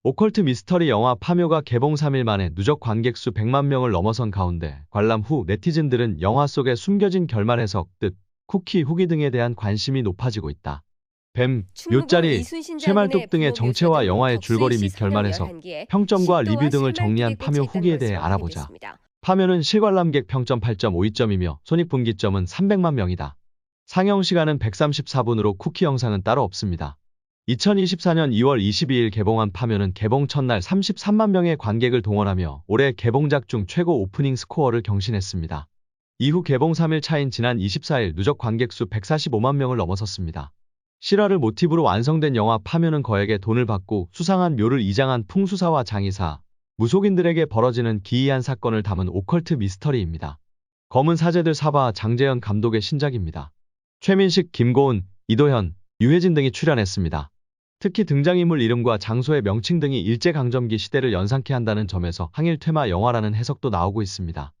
오컬트 미스터리 영화 파묘가 개봉 3일 만에 누적 관객수 100만 명을 넘어선 가운데 관람 후 네티즌들은 영화 속의 숨겨진 결말 해석, 뜻, 쿠키 후기 등에 대한 관심이 높아지고 있다. 뱀, 충무공 묘짜리, 이순신 장군의 쇠말뚝 등의 부모 묘사 정체와 등 영화의 줄거리 덕수의 시 및 결말 성명 해석, 11기에 평점과 신도와 리뷰 등을 정리한 실말뚝에 파묘 꽂혀 있다는 후기에 대해 것으로 알아보자. 확인됐습니다. 파묘는 실관람객 평점 8.52점이며 손익분기점은 300만 명이다. 상영 시간은 134분으로 쿠키 영상은 따로 없습니다. 2024년 2월 22일 개봉한 파묘는 개봉 첫날 33만 명의 관객을 동원하며 올해 개봉작 중 최고 오프닝 스코어를 경신했습니다. 이후 개봉 3일 차인 지난 24일 누적 관객수 145만 명을 넘어섰습니다. 실화를 모티브로 완성된 영화 파묘는 거액의 돈을 받고 수상한 묘를 이장한 풍수사와 장의사, 무속인들에게 벌어지는 기이한 사건을 담은 오컬트 미스터리입니다. 검은 사제들 사바 장재현 감독의 신작입니다. 최민식, 김고은, 이도현, 유해진 등이 출연했습니다. 특히 등장인물 이름과 장소의 명칭 등이 일제강점기 시대를 연상케 한다는 점에서 항일 퇴마 영화라는 해석도 나오고 있습니다.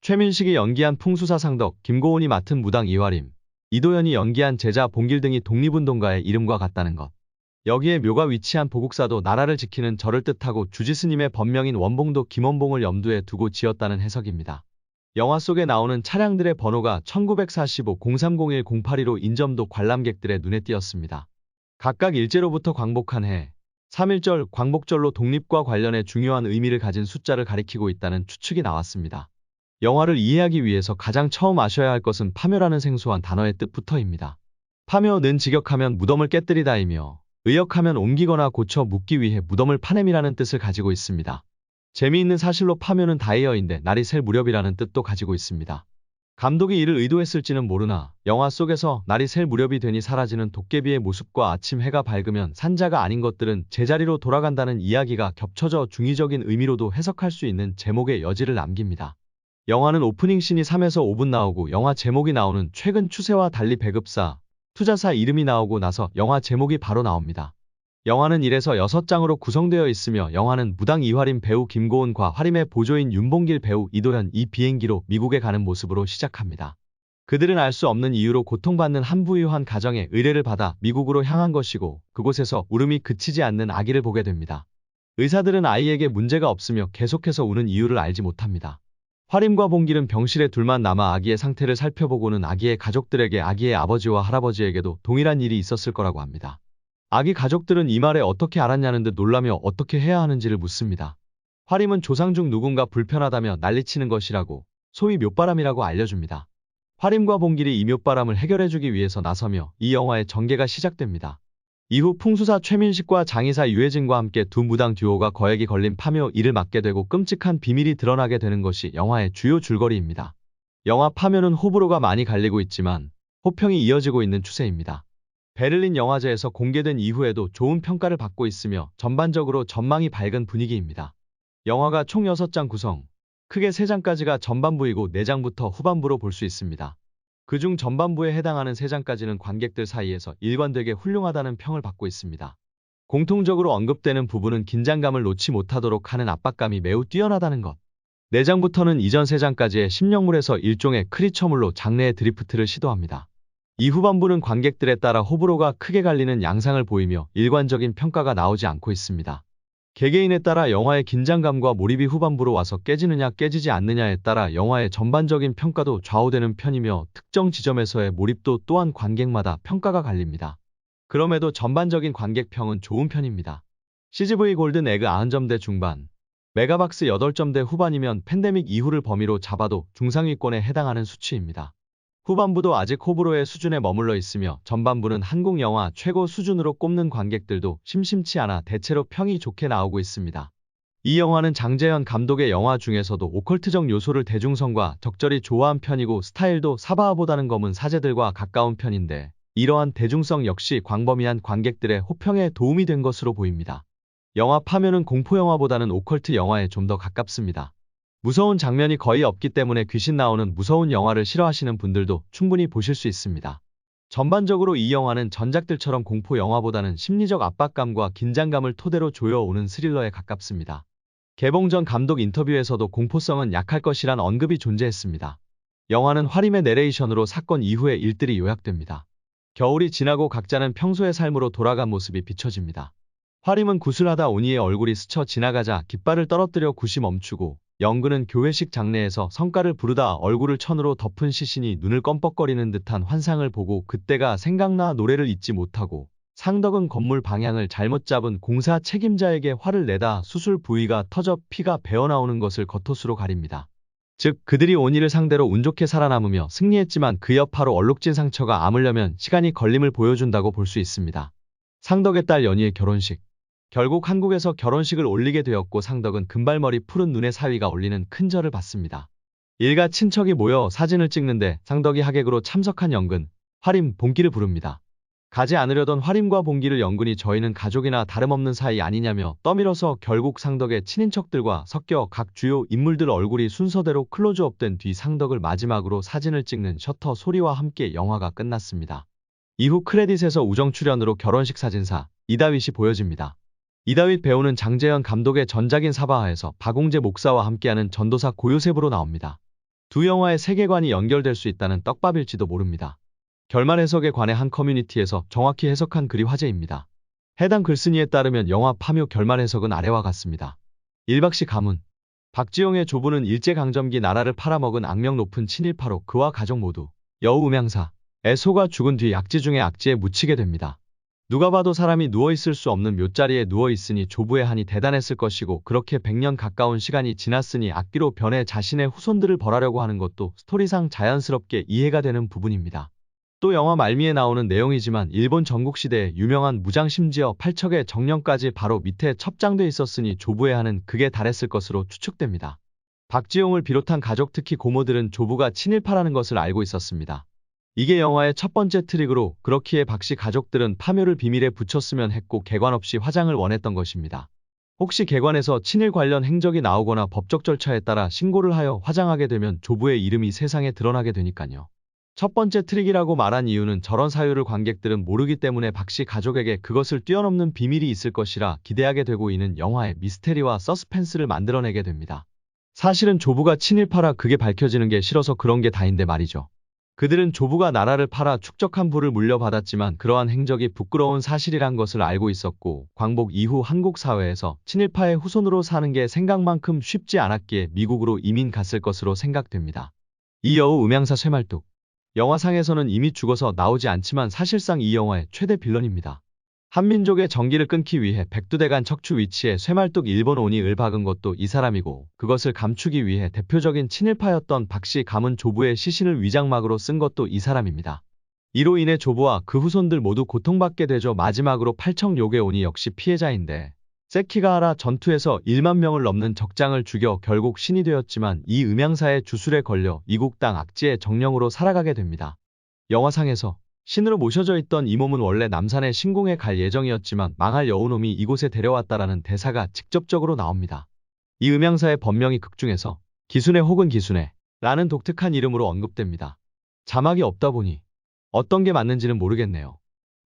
최민식이 연기한 풍수사 상덕, 김고은이 맡은 무당 이화림, 이도현이 연기한 제자 봉길 등이 독립운동가의 이름과 같다는 것. 여기에 묘가 위치한 보국사도 나라를 지키는 절을 뜻하고 주지스님의 법명인 원봉도 김원봉을 염두에 두고 지었다는 해석입니다. 영화 속에 나오는 차량들의 번호가 1945, 0301, 082로 인점도 관람객들의 눈에 띄었습니다. 각각 일제로부터 광복한 해, 3.1절, 광복절로 독립과 관련해 중요한 의미를 가진 숫자를 가리키고 있다는 추측이 나왔습니다. 영화를 이해하기 위해서 가장 처음 아셔야 할 것은 파묘라는 생소한 단어의 뜻부터입니다. 파묘는 직역하면 무덤을 깨뜨리다이며 의역하면 옮기거나 고쳐 묻기 위해 무덤을 파냄이라는 뜻을 가지고 있습니다. 재미있는 사실로 파묘는 다이어인데 날이 셀 무렵이라는 뜻도 가지고 있습니다. 감독이 이를 의도했을지는 모르나 영화 속에서 날이 셀 무렵이 되니 사라지는 도깨비의 모습과 아침 해가 밝으면 산자가 아닌 것들은 제자리로 돌아간다는 이야기가 겹쳐져 중의적인 의미로도 해석할 수 있는 제목의 여지를 남깁니다. 영화는 오프닝 씬이 3에서 5분 나오고 영화 제목이 나오는 최근 추세와 달리 배급사, 투자사 이름이 나오고 나서 영화 제목이 바로 나옵니다. 영화는 1에서 6장으로 구성되어 있으며 영화는 무당 이화림 배우 김고은과 화림의 보조인 윤봉길 배우 이도현 이 비행기로 미국에 가는 모습으로 시작합니다. 그들은 알 수 없는 이유로 고통받는 한 부유한 가정의 의뢰를 받아 미국으로 향한 것이고 그곳에서 울음이 그치지 않는 아기를 보게 됩니다. 의사들은 아이에게 문제가 없으며 계속해서 우는 이유를 알지 못합니다. 화림과 봉길은 병실에 둘만 남아 아기의 상태를 살펴보고는 아기의 가족들에게 아기의 아버지와 할아버지에게도 동일한 일이 있었을 거라고 합니다. 아기 가족들은 이 말에 어떻게 알았냐는 듯 놀라며 어떻게 해야 하는지를 묻습니다. 화림은 조상 중 누군가 불편하다며 난리치는 것이라고 소위 묘바람이라고 알려줍니다. 화림과 봉길이 이 묘바람을 해결해주기 위해서 나서며 이 영화의 전개가 시작됩니다. 이후 풍수사 최민식과 장의사 유해진과 함께 두 무당 듀오가 거액이 걸린 파묘 일을 맡게 되고 끔찍한 비밀이 드러나게 되는 것이 영화의 주요 줄거리입니다. 영화 파묘는 호불호가 많이 갈리고 있지만 호평이 이어지고 있는 추세입니다. 베를린 영화제에서 공개된 이후에도 좋은 평가를 받고 있으며 전반적으로 전망이 밝은 분위기입니다. 영화가 총 6장 구성, 크게 3장까지가 전반부이고 4장부터 후반부로 볼 수 있습니다. 그중 전반부에 해당하는 3장까지는 관객들 사이에서 일관되게 훌륭하다는 평을 받고 있습니다. 공통적으로 언급되는 부분은 긴장감을 놓지 못하도록 하는 압박감이 매우 뛰어나다는 것. 4장부터는 이전 3장까지의 심령물에서 일종의 크리처물로 장래의 드리프트를 시도합니다. 이 후반부는 관객들에 따라 호불호가 크게 갈리는 양상을 보이며 일관적인 평가가 나오지 않고 있습니다. 개개인에 따라 영화의 긴장감과 몰입이 후반부로 와서 깨지느냐 깨지지 않느냐에 따라 영화의 전반적인 평가도 좌우되는 편이며 특정 지점에서의 몰입도 또한 관객마다 평가가 갈립니다. 그럼에도 전반적인 관객평은 좋은 편입니다. CGV 골든 에그 90점대 중반, 메가박스 8점대 후반이면 팬데믹 이후를 범위로 잡아도 중상위권에 해당하는 수치입니다. 후반부도 아직 호불호의 수준에 머물러 있으며 전반부는 한국 영화 최고 수준으로 꼽는 관객들도 심심치 않아 대체로 평이 좋게 나오고 있습니다. 이 영화는 장재현 감독의 영화 중에서도 오컬트적 요소를 대중성과 적절히 조화한 편이고 스타일도 사바하보다는 검은 사제들과 가까운 편인데 이러한 대중성 역시 광범위한 관객들의 호평에 도움이 된 것으로 보입니다. 영화 파묘는 공포영화보다는 오컬트 영화에 좀 더 가깝습니다. 무서운 장면이 거의 없기 때문에 귀신 나오는 무서운 영화를 싫어하시는 분들도 충분히 보실 수 있습니다. 전반적으로 이 영화는 전작들처럼 공포 영화보다는 심리적 압박감과 긴장감을 토대로 조여오는 스릴러에 가깝습니다. 개봉 전 감독 인터뷰에서도 공포성은 약할 것이란 언급이 존재했습니다. 영화는 화림의 내레이션으로 사건 이후의 일들이 요약됩니다. 겨울이 지나고 각자는 평소의 삶으로 돌아간 모습이 비춰집니다. 화림은 구슬하다 오니의 얼굴이 스쳐 지나가자 깃발을 떨어뜨려 굿이 멈추고, 영근은 교회식 장례에서 성가를 부르다 얼굴을 천으로 덮은 시신이 눈을 껌뻑거리는 듯한 환상을 보고 그때가 생각나 노래를 잊지 못하고, 상덕은 건물 방향을 잘못 잡은 공사 책임자에게 화를 내다 수술 부위가 터져 피가 배어나오는 것을 겉옷으로 가립니다. 즉 그들이 오니를 상대로 운 좋게 살아남으며 승리했지만 그 여파로 얼룩진 상처가 아물려면 시간이 걸림을 보여준다고 볼 수 있습니다. 상덕의 딸 연희의 결혼식. 결국 한국에서 결혼식을 올리게 되었고 상덕은 금발머리 푸른 눈의 사위가 올리는 큰 절을 받습니다. 일가 친척이 모여 사진을 찍는데 상덕이 하객으로 참석한 영근, 화림, 봉기를 부릅니다. 가지 않으려던 화림과 봉기를 영근이 저희는 가족이나 다름없는 사이 아니냐며 떠밀어서 결국 상덕의 친인척들과 섞여 각 주요 인물들 얼굴이 순서대로 클로즈업된 뒤 상덕을 마지막으로 사진을 찍는 셔터 소리와 함께 영화가 끝났습니다. 이후 크레딧에서 우정 출연으로 결혼식 사진사 이다윗이 보여집니다. 이다윗 배우는 장재현 감독의 전작인 사바하에서 박웅재 목사와 함께하는 전도사 고요셉으로 나옵니다. 두 영화의 세계관이 연결될 수 있다는 떡밥일지도 모릅니다. 결말 해석에 관해 한 커뮤니티에서 정확히 해석한 글이 화제입니다. 해당 글쓴이에 따르면 영화 파묘 결말 해석은 아래와 같습니다. 일박씨 가문. 박지용의 조부는 일제강점기 나라를 팔아먹은 악명 높은 친일파로 그와 가족 모두 여우 음양사에 속아 죽은 뒤 악지 중에 악지에 묻히게 됩니다. 누가 봐도 사람이 누워있을 수 없는 묘자리에 누워있으니 조부의 한이 대단했을 것이고 그렇게 100년 가까운 시간이 지났으니 악기로 변해 자신의 후손들을 벌하려고 하는 것도 스토리상 자연스럽게 이해가 되는 부분입니다. 또 영화 말미에 나오는 내용이지만 일본 전국시대에 유명한 무장 심지어 8척의 정령까지 바로 밑에 첩장돼 있었으니 조부의 한은 극에 달했을 것으로 추측됩니다. 박지용을 비롯한 가족 특히 고모들은 조부가 친일파라는 것을 알고 있었습니다. 이게 영화의 첫 번째 트릭으로 그렇기에 박씨 가족들은 파묘를 비밀에 붙였으면 했고 개관 없이 화장을 원했던 것입니다. 혹시 개관에서 친일 관련 행적이 나오거나 법적 절차에 따라 신고를 하여 화장하게 되면 조부의 이름이 세상에 드러나게 되니까요. 첫 번째 트릭이라고 말한 이유는 저런 사유를 관객들은 모르기 때문에 박씨 가족에게 그것을 뛰어넘는 비밀이 있을 것이라 기대하게 되고 이는 영화의 미스테리와 서스펜스를 만들어내게 됩니다. 사실은 조부가 친일파라 그게 밝혀지는 게 싫어서 그런 게 다인데 말이죠. 그들은 조부가 나라를 팔아 축적한 부를 물려받았지만 그러한 행적이 부끄러운 사실이란 것을 알고 있었고 광복 이후 한국 사회에서 친일파의 후손으로 사는 게 생각만큼 쉽지 않았기에 미국으로 이민 갔을 것으로 생각됩니다. 이 여우 음양사 쇠말뚝. 영화상에서는 이미 죽어서 나오지 않지만 사실상 이 영화의 최대 빌런입니다. 한민족의 정기를 끊기 위해 백두대간 척추 위치에 쇠말뚝 일본 오니을 박은 것도 이 사람이고 그것을 감추기 위해 대표적인 친일파였던 박씨 가문 조부의 시신을 위장막으로 쓴 것도 이 사람입니다. 이로 인해 조부와 그 후손들 모두 고통받게 되죠. 마지막으로 팔척요괴 오니 역시 피해자인데 세키가하라 전투에서 1만 명을 넘는 적장을 죽여 결국 신이 되었지만 이 음양사의 주술에 걸려 이국 땅 악지의 정령으로 살아가게 됩니다. 영화상에서 신으로 모셔져 있던 이 몸은 원래 남산의 신궁에 갈 예정이었지만 망할 여우놈이 이곳에 데려왔다라는 대사가 직접적으로 나옵니다. 이 음양사의 법명이 극중에서 기순회 혹은 기순회 라는 독특한 이름으로 언급됩니다. 자막이 없다 보니 어떤 게 맞는지는 모르겠네요.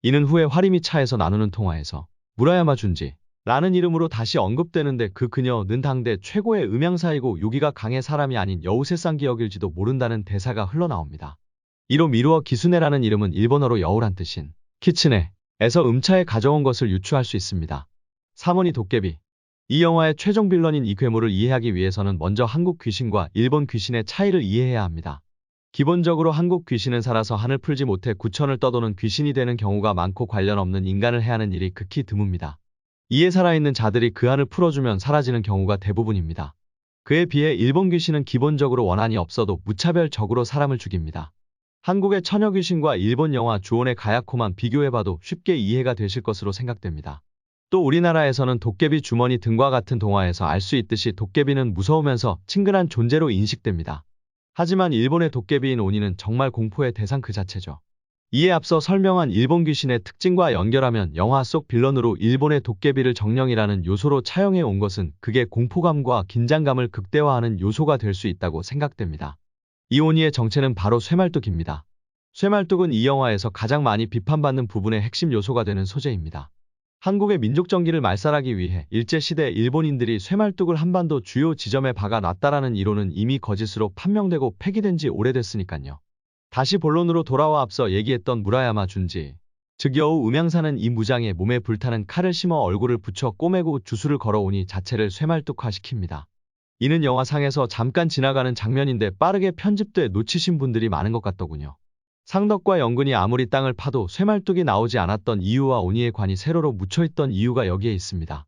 이는 후에 화림이 차에서 나누는 통화에서 무라야마 준지 라는 이름으로 다시 언급되는데 그 그녀는 당대 최고의 음양사이고 요기가 강의 사람이 아닌 여우새쌍기역일지도 모른다는 대사가 흘러나옵니다. 이로 미루어 기순회라는 이름은 일본어로 여우란 뜻인 키츠네에서 음차에 가져온 것을 유추할 수 있습니다. 3원이 도깨비. 이 영화의 최종 빌런인 이 괴물을 이해하기 위해서는 먼저 한국 귀신과 일본 귀신의 차이를 이해해야 합니다. 기본적으로 한국 귀신은 살아서 한을 풀지 못해 구천을 떠도는 귀신이 되는 경우가 많고 관련 없는 인간을 해하는 일이 극히 드뭅니다. 이에 살아있는 자들이 그 한을 풀어주면 사라지는 경우가 대부분입니다. 그에 비해 일본 귀신은 기본적으로 원한이 없어도 무차별적으로 사람을 죽입니다. 한국의 처녀 귀신과 일본 영화 주온의 가야코만 비교해봐도 쉽게 이해가 되실 것으로 생각됩니다. 또 우리나라에서는 도깨비 주머니 등과 같은 동화에서 알 수 있듯이 도깨비는 무서우면서 친근한 존재로 인식됩니다. 하지만 일본의 도깨비인 오니는 정말 공포의 대상 그 자체죠. 이에 앞서 설명한 일본 귀신의 특징과 연결하면 영화 속 빌런으로 일본의 도깨비를 정령이라는 요소로 차용해 온 것은 극의 공포감과 긴장감을 극대화하는 요소가 될 수 있다고 생각됩니다. 이 오니의 정체는 바로 쇠말뚝입니다. 쇠말뚝은 이 영화에서 가장 많이 비판받는 부분의 핵심 요소가 되는 소재입니다. 한국의 민족 정기를 말살하기 위해 일제시대 일본인들이 쇠말뚝을 한반도 주요 지점에 박아 놨다라는 이론은 이미 거짓으로 판명되고 폐기된 지 오래됐으니까요. 다시 본론으로 돌아와 앞서 얘기했던 무라야마 준지, 즉 여우 음양사는 이 무장에 몸에 불타는 칼을 심어 얼굴을 붙여 꼬매고 주술을 걸어오니 자체를 쇠말뚝화시킵니다. 이는 영화상에서 잠깐 지나가는 장면인데 빠르게 편집돼 놓치신 분들이 많은 것 같더군요. 상덕과 영근이 아무리 땅을 파도 쇠말뚝이 나오지 않았던 이유와 오니의 관이 세로로 묻혀있던 이유가 여기에 있습니다.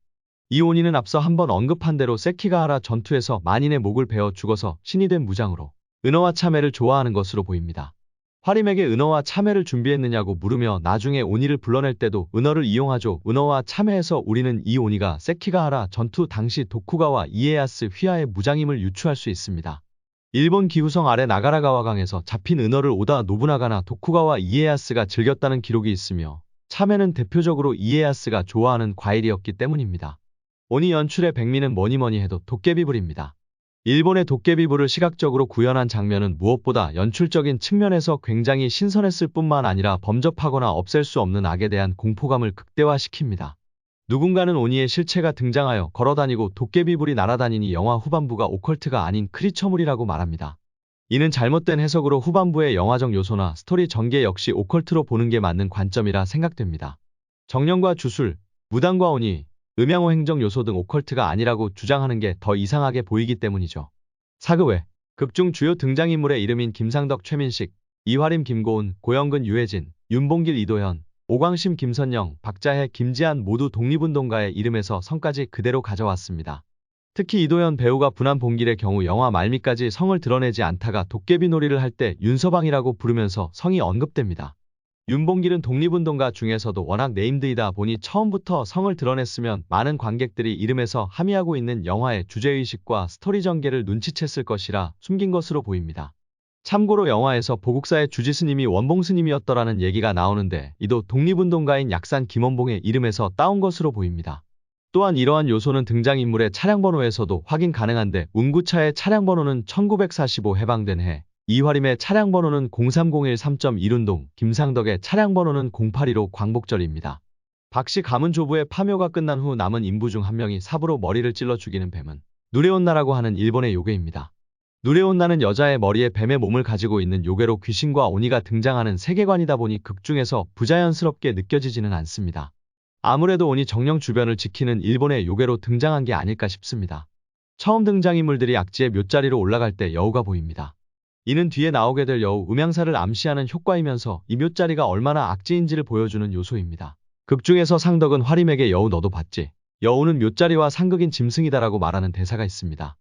이 오니는 앞서 한번 언급한 대로 세키가하라 전투에서 만인의 목을 베어 죽어서 신이 된 무장으로 은어와 참외를 좋아하는 것으로 보입니다. 화림에게 은어와 참외를 준비했느냐고 물으며 나중에 오니를 불러낼 때도 은어를 이용하죠. 은어와 참외에서 우리는 이 오니가 세키가하라 전투 당시 도쿠가와 이에야스 휘하의 무장임을 유추할 수 있습니다. 일본 기후성 아래 나가라가와강에서 잡힌 은어를 오다 노부나가나 도쿠가와 이에야스가 즐겼다는 기록이 있으며 참외는 대표적으로 이에야스가 좋아하는 과일이었기 때문입니다. 오니 연출의 백미는 뭐니뭐니 해도 도깨비불입니다. 일본의 도깨비불을 시각적으로 구현한 장면은 무엇보다 연출적인 측면에서 굉장히 신선했을 뿐만 아니라 범접하거나 없앨 수 없는 악에 대한 공포감을 극대화시킵니다. 누군가는 오니의 실체가 등장하여 걸어다니고 도깨비불이 날아다니니 영화 후반부가 오컬트가 아닌 크리처물이라고 말합니다. 이는 잘못된 해석으로 후반부의 영화적 요소나 스토리 전개 역시 오컬트로 보는 게 맞는 관점이라 생각됩니다. 정령과 주술, 무당과 오니, 음양호 행정 요소 등 오컬트가 아니라고 주장하는 게 더 이상하게 보이기 때문이죠. 사극외 극중 주요 등장인물의 이름인 김상덕, 최민식, 이화림, 김고은, 고영근, 유해진, 윤봉길, 이도현, 오광심, 김선영, 박자혜, 김지한 모두 독립운동가의 이름에서 성까지 그대로 가져왔습니다. 특히 이도현 배우가 분한봉길의 경우 영화 말미까지 성을 드러내지 않다가 도깨비 놀이를 할 때 윤서방이라고 부르면서 성이 언급됩니다. 윤봉길은 독립운동가 중에서도 워낙 네임드이다 보니 처음부터 성을 드러냈으면 많은 관객들이 이름에서 함의하고 있는 영화의 주제의식과 스토리 전개를 눈치챘을 것이라 숨긴 것으로 보입니다. 참고로 영화에서 보국사의 주지스님이 원봉스님이었더라는 얘기가 나오는데 이도 독립운동가인 약산 김원봉의 이름에서 따온 것으로 보입니다. 또한 이러한 요소는 등장인물의 차량번호에서도 확인 가능한데 운구차의 차량번호는 1945 해방된 해, 이화림의 차량번호는 0301 3.1운동, 김상덕의 차량번호는 0815 광복절입니다. 박씨 가문 조부의 파묘가 끝난 후 남은 인부 중 한 명이 삽으로 머리를 찔러 죽이는 뱀은 누레온나라고 하는 일본의 요괴입니다. 누레온나는 여자의 머리에 뱀의 몸을 가지고 있는 요괴로 귀신과 오니가 등장하는 세계관이다 보니 극중에서 부자연스럽게 느껴지지는 않습니다. 아무래도 오니 정령 주변을 지키는 일본의 요괴로 등장한 게 아닐까 싶습니다. 처음 등장인물들이 악지의 묘자리로 올라갈 때 여우가 보입니다. 이는 뒤에 나오게 될 여우 음양사를 암시하는 효과이면서 이 묘자리가 얼마나 악지인지를 보여주는 요소입니다. 극중에서 상덕은 화림에게 여우 너도 봤지? 여우는 묘자리와 상극인 짐승이다라고 말하는 대사가 있습니다.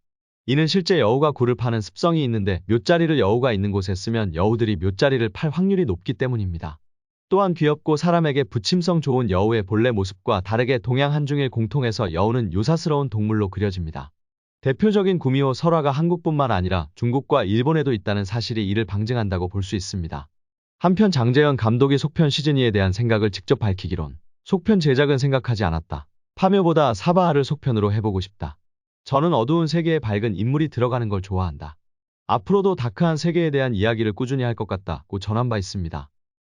이는 실제 여우가 굴을 파는 습성이 있는데 묘자리를 여우가 있는 곳에 쓰면 여우들이 묘자리를 팔 확률이 높기 때문입니다. 또한 귀엽고 사람에게 부침성 좋은 여우의 본래 모습과 다르게 동양 한중일 공통에서 여우는 요사스러운 동물로 그려집니다. 대표적인 구미호 설화가 한국뿐만 아니라 중국과 일본에도 있다는 사실이 이를 방증한다고 볼 수 있습니다. 한편 장재현 감독이 속편 시즌2에 대한 생각을 직접 밝히기론 속편 제작은 생각하지 않았다. 파묘보다 사바하를 속편으로 해보고 싶다. 저는 어두운 세계에 밝은 인물이 들어가는 걸 좋아한다. 앞으로도 다크한 세계에 대한 이야기를 꾸준히 할 것 같다고 전한 바 있습니다.